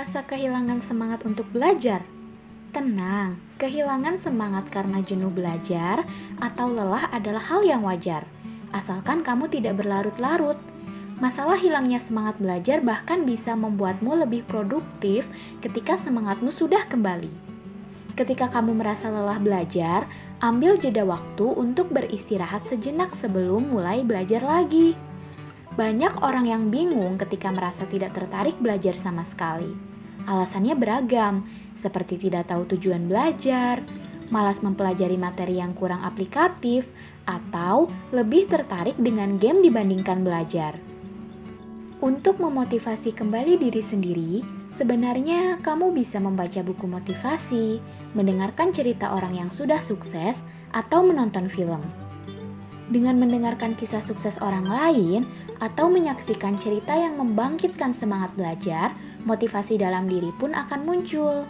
merasa kehilangan semangat untuk belajar? Tenang, kehilangan semangat karena jenuh belajar atau lelah adalah hal yang wajar, asalkan kamu tidak berlarut-larut. Masalah hilangnya semangat belajar bahkan bisa membuatmu lebih produktif ketika semangatmu sudah kembali. Ketika kamu merasa lelah belajar, ambil jeda waktu untuk beristirahat sejenak sebelum mulai belajar lagi. Banyak orang yang bingung ketika merasa tidak tertarik belajar sama sekali. Alasannya beragam, seperti tidak tahu tujuan belajar, malas mempelajari materi yang kurang aplikatif, atau lebih tertarik dengan game dibandingkan belajar. Untuk memotivasi kembali diri sendiri, sebenarnya kamu bisa membaca buku motivasi, mendengarkan cerita orang yang sudah sukses, atau menonton film. Dengan mendengarkan kisah sukses orang lain atau menyaksikan cerita yang membangkitkan semangat belajar, motivasi dalam diri pun akan muncul.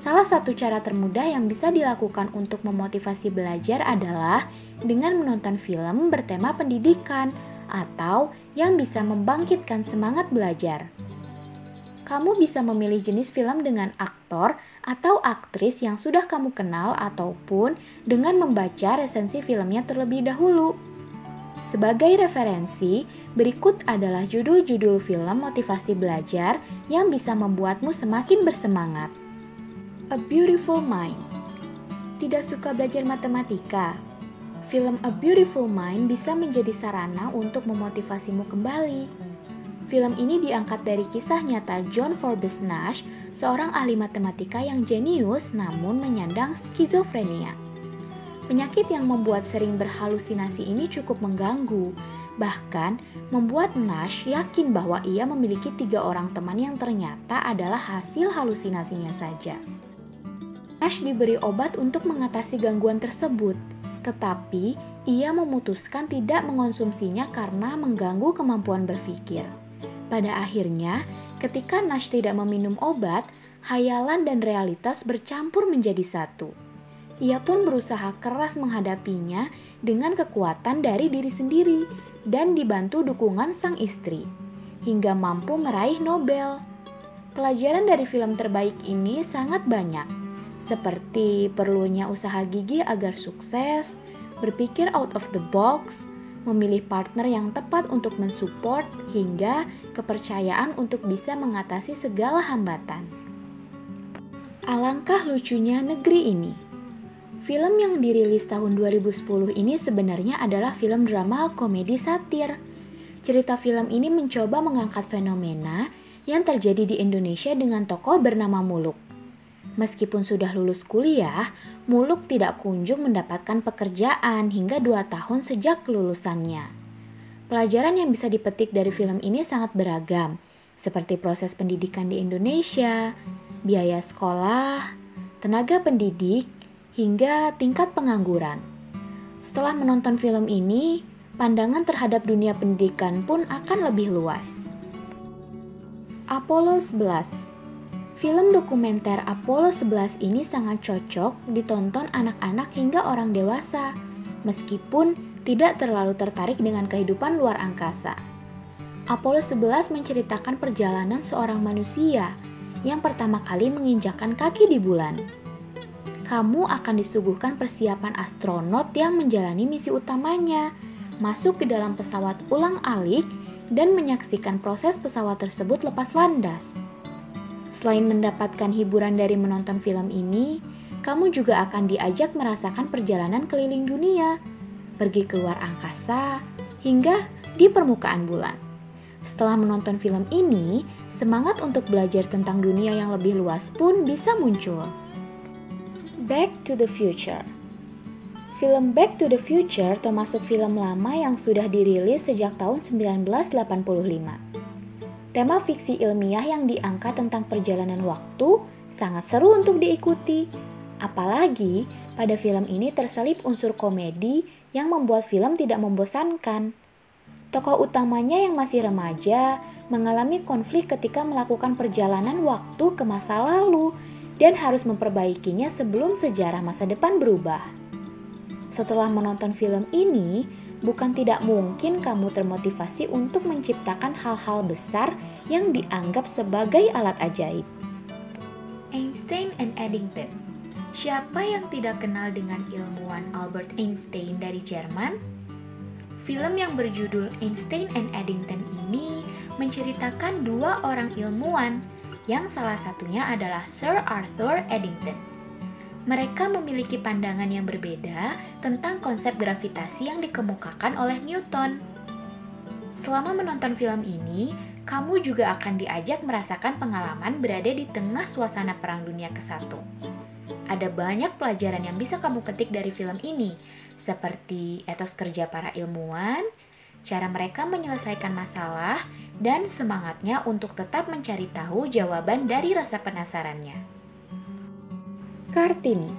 Salah satu cara termudah yang bisa dilakukan untuk memotivasi belajar adalah dengan menonton film bertema pendidikan atau yang bisa membangkitkan semangat belajar. Kamu bisa memilih jenis film dengan aktor atau aktris yang sudah kamu kenal ataupun dengan membaca resensi filmnya terlebih dahulu. Sebagai referensi, berikut adalah judul-judul film motivasi belajar yang bisa membuatmu semakin bersemangat. A Beautiful Mind. Tidak suka belajar matematika? Film A Beautiful Mind bisa menjadi sarana untuk memotivasimu kembali. Film ini diangkat dari kisah nyata John Forbes Nash, seorang ahli matematika yang jenius namun menyandang skizofrenia. Penyakit yang membuat sering berhalusinasi ini cukup mengganggu, bahkan membuat Nash yakin bahwa ia memiliki 3 orang teman yang ternyata adalah hasil halusinasinya saja. Nash diberi obat untuk mengatasi gangguan tersebut, tetapi ia memutuskan tidak mengonsumsinya karena mengganggu kemampuan berpikir. Pada akhirnya, ketika Nash tidak meminum obat, hayalan dan realitas bercampur menjadi satu. Ia pun berusaha keras menghadapinya dengan kekuatan dari diri sendiri dan dibantu dukungan sang istri, hingga mampu meraih Nobel. Pelajaran dari film terbaik ini sangat banyak, seperti perlunya usaha gigih agar sukses, berpikir out of the box, memilih partner yang tepat untuk mensupport, hingga kepercayaan untuk bisa mengatasi segala hambatan. Alangkah lucunya negeri ini. Film yang dirilis tahun 2010 ini sebenarnya adalah film drama komedi satir. Cerita film ini mencoba mengangkat fenomena yang terjadi di Indonesia dengan tokoh bernama Muluk. Meskipun sudah lulus kuliah, Muluk tidak kunjung mendapatkan pekerjaan hingga 2 tahun sejak kelulusannya. Pelajaran yang bisa dipetik dari film ini sangat beragam, seperti proses pendidikan di Indonesia, biaya sekolah, tenaga pendidik, hingga tingkat pengangguran. Setelah menonton film ini, pandangan terhadap dunia pendidikan pun akan lebih luas. Apollo 11. Film dokumenter Apollo 11 ini sangat cocok ditonton anak-anak hingga orang dewasa, meskipun tidak terlalu tertarik dengan kehidupan luar angkasa. Apollo 11 menceritakan perjalanan seorang manusia yang pertama kali menginjakkan kaki di bulan. Kamu akan disuguhkan persiapan astronot yang menjalani misi utamanya, masuk ke dalam pesawat ulang-alik, dan menyaksikan proses pesawat tersebut lepas landas. Selain mendapatkan hiburan dari menonton film ini, kamu juga akan diajak merasakan perjalanan keliling dunia, pergi keluar angkasa, hingga di permukaan bulan. Setelah menonton film ini, semangat untuk belajar tentang dunia yang lebih luas pun bisa muncul. Back to the Future. Film Back to the Future termasuk film lama yang sudah dirilis sejak tahun 1985. Tema fiksi ilmiah yang diangkat tentang perjalanan waktu sangat seru untuk diikuti. Apalagi pada film ini terselip unsur komedi yang membuat film tidak membosankan. Tokoh utamanya yang masih remaja mengalami konflik ketika melakukan perjalanan waktu ke masa lalu dan harus memperbaikinya sebelum sejarah masa depan berubah. Setelah menonton film ini, Bukan tidak mungkin kamu termotivasi untuk menciptakan hal-hal besar yang dianggap sebagai alat ajaib. Einstein and Eddington. Siapa yang tidak kenal dengan ilmuwan Albert Einstein dari Jerman? Film yang berjudul Einstein and Eddington ini menceritakan dua orang ilmuwan, yang salah satunya adalah Sir Arthur Eddington. Mereka memiliki pandangan yang berbeda tentang konsep gravitasi yang dikemukakan oleh Newton. Selama menonton film ini, kamu juga akan diajak merasakan pengalaman berada di tengah suasana Perang Dunia ke-1. Ada banyak pelajaran yang bisa kamu petik dari film ini, seperti etos kerja para ilmuwan, cara mereka menyelesaikan masalah, dan semangatnya untuk tetap mencari tahu jawaban dari rasa penasarannya. Kartini.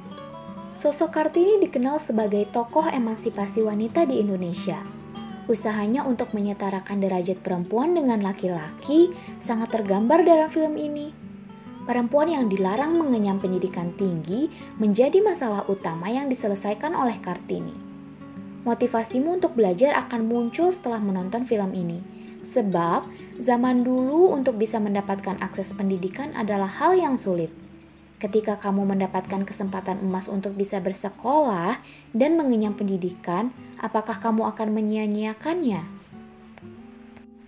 Sosok Kartini dikenal sebagai tokoh emansipasi wanita di Indonesia. Usahanya untuk menyetarakan derajat perempuan dengan laki-laki sangat tergambar dalam film ini. Perempuan yang dilarang mengenyam pendidikan tinggi menjadi masalah utama yang diselesaikan oleh Kartini. Motivasimu untuk belajar akan muncul setelah menonton film ini, sebab zaman dulu untuk bisa mendapatkan akses pendidikan adalah hal yang sulit. Ketika kamu mendapatkan kesempatan emas untuk bisa bersekolah dan mengenyam pendidikan, apakah kamu akan menyia-nyiakannya?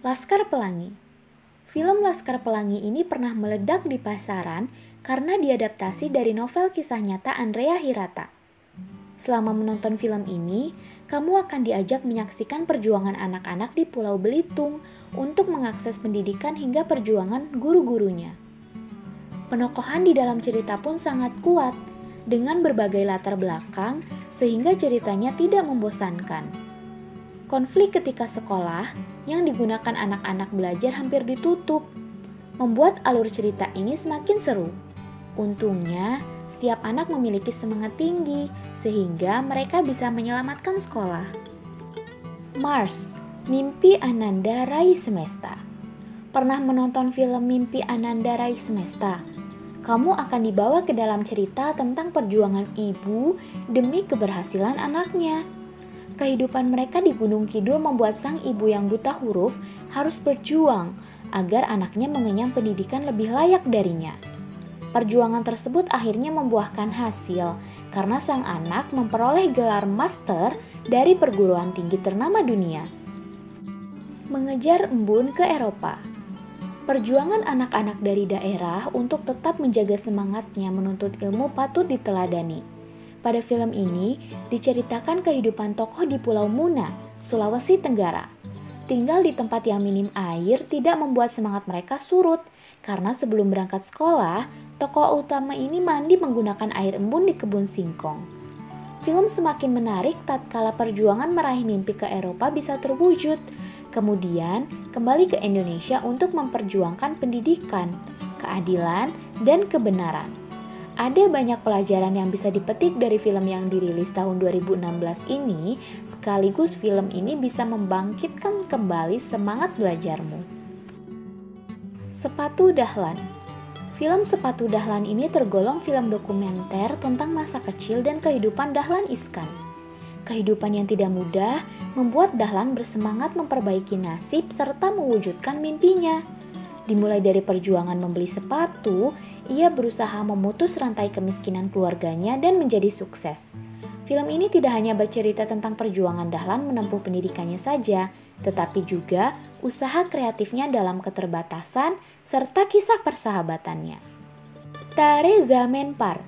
Laskar Pelangi. Film Laskar Pelangi ini pernah meledak di pasaran karena diadaptasi dari novel kisah nyata Andrea Hirata. Selama menonton film ini, kamu akan diajak menyaksikan perjuangan anak-anak di Pulau Belitung untuk mengakses pendidikan hingga perjuangan guru-gurunya. Penokohan di dalam cerita pun sangat kuat, dengan berbagai latar belakang sehingga ceritanya tidak membosankan. Konflik ketika sekolah yang digunakan anak-anak belajar hampir ditutup, membuat alur cerita ini semakin seru. Untungnya, setiap anak memiliki semangat tinggi sehingga mereka bisa menyelamatkan sekolah. Mars, Mimpi Ananda Raih Semesta. Pernah menonton film Mimpi Ananda Raih Semesta? Kamu akan dibawa ke dalam cerita tentang perjuangan ibu demi keberhasilan anaknya. Kehidupan mereka di Gunung Kidul membuat sang ibu yang buta huruf harus berjuang agar anaknya mengenyam pendidikan lebih layak darinya. Perjuangan tersebut akhirnya membuahkan hasil karena sang anak memperoleh gelar master dari perguruan tinggi ternama dunia. Mengejar embun ke Eropa. Perjuangan anak-anak dari daerah untuk tetap menjaga semangatnya menuntut ilmu patut diteladani. Pada film ini diceritakan kehidupan tokoh di Pulau Muna, Sulawesi Tenggara. Tinggal di tempat yang minim air tidak membuat semangat mereka surut, karena sebelum berangkat sekolah, tokoh utama ini mandi menggunakan air embun di kebun singkong. Film semakin menarik tatkala perjuangan meraih mimpi ke Eropa bisa terwujud. Kemudian kembali ke Indonesia untuk memperjuangkan pendidikan, keadilan, dan kebenaran. Ada banyak pelajaran yang bisa dipetik dari film yang dirilis tahun 2016 ini, sekaligus film ini bisa membangkitkan kembali semangat belajarmu. Sepatu Dahlan. Film Sepatu Dahlan ini tergolong film dokumenter tentang masa kecil dan kehidupan Dahlan Iskan. Kehidupan yang tidak mudah membuat Dahlan bersemangat memperbaiki nasib serta mewujudkan mimpinya. Dimulai dari perjuangan membeli sepatu, ia berusaha memutus rantai kemiskinan keluarganya dan menjadi sukses. Film ini tidak hanya bercerita tentang perjuangan Dahlan menempuh pendidikannya saja, tetapi juga usaha kreatifnya dalam keterbatasan serta kisah persahabatannya. Tare Zaman Par.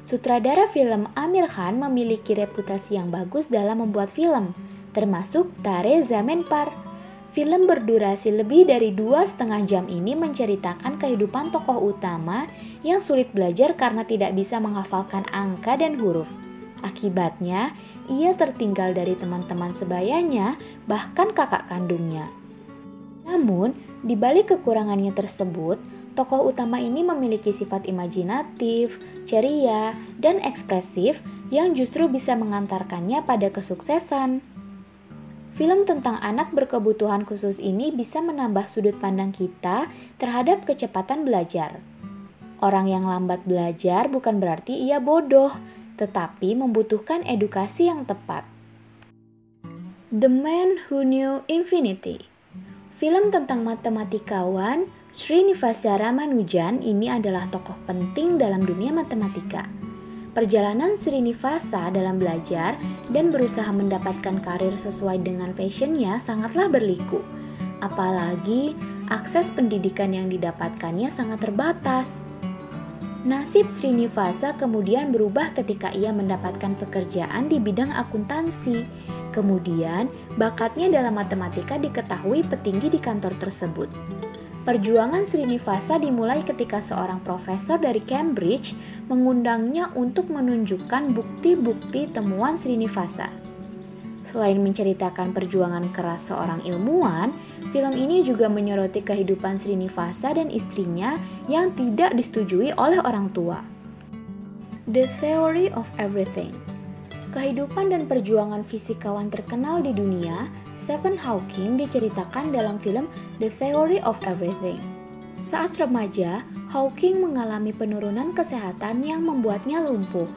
Sutradara film Amir Khan memiliki reputasi yang bagus dalam membuat film, termasuk Tare Zaman Par. Film berdurasi lebih dari 2,5 jam ini menceritakan kehidupan tokoh utama yang sulit belajar karena tidak bisa menghafalkan angka dan huruf. Akibatnya, ia tertinggal dari teman-teman sebayanya, bahkan kakak kandungnya. Namun, di balik kekurangannya tersebut, tokoh utama ini memiliki sifat imajinatif, ceria, dan ekspresif yang justru bisa mengantarkannya pada kesuksesan. Film tentang anak berkebutuhan khusus ini bisa menambah sudut pandang kita terhadap kecepatan belajar. Orang yang lambat belajar bukan berarti ia bodoh, tetapi membutuhkan edukasi yang tepat. The Man Who Knew Infinity. Film tentang matematikawan Srinivasa Ramanujan ini adalah tokoh penting dalam dunia matematika. Perjalanan Srinivasa dalam belajar dan berusaha mendapatkan karir sesuai dengan passionnya sangatlah berliku. Apalagi akses pendidikan yang didapatkannya sangat terbatas. Nasib Srinivasa kemudian berubah ketika ia mendapatkan pekerjaan di bidang akuntansi. Kemudian, bakatnya dalam matematika diketahui petinggi di kantor tersebut. Perjuangan Srinivasa dimulai ketika seorang profesor dari Cambridge mengundangnya untuk menunjukkan bukti-bukti temuan Srinivasa. Selain menceritakan perjuangan keras seorang ilmuwan, film ini juga menyoroti kehidupan Srinivasa dan istrinya yang tidak disetujui oleh orang tua. The Theory of Everything. Kehidupan dan perjuangan fisikawan terkenal di dunia, Stephen Hawking, diceritakan dalam film The Theory of Everything. Saat remaja, Hawking mengalami penurunan kesehatan yang membuatnya lumpuh.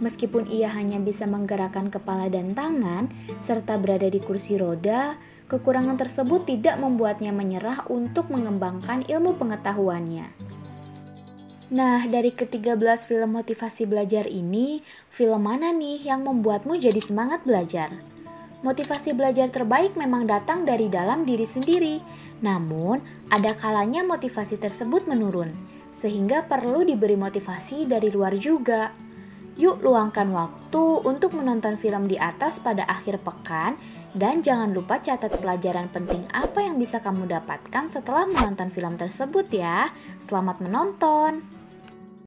Meskipun ia hanya bisa menggerakkan kepala dan tangan, serta berada di kursi roda, kekurangan tersebut tidak membuatnya menyerah untuk mengembangkan ilmu pengetahuannya. Nah, dari ke-13 film motivasi belajar ini, film mana nih yang membuatmu jadi semangat belajar? Motivasi belajar terbaik memang datang dari dalam diri sendiri, namun ada kalanya motivasi tersebut menurun, sehingga perlu diberi motivasi dari luar juga. Yuk luangkan waktu untuk menonton film di atas pada akhir pekan dan jangan lupa catat pelajaran penting apa yang bisa kamu dapatkan setelah menonton film tersebut ya. Selamat menonton!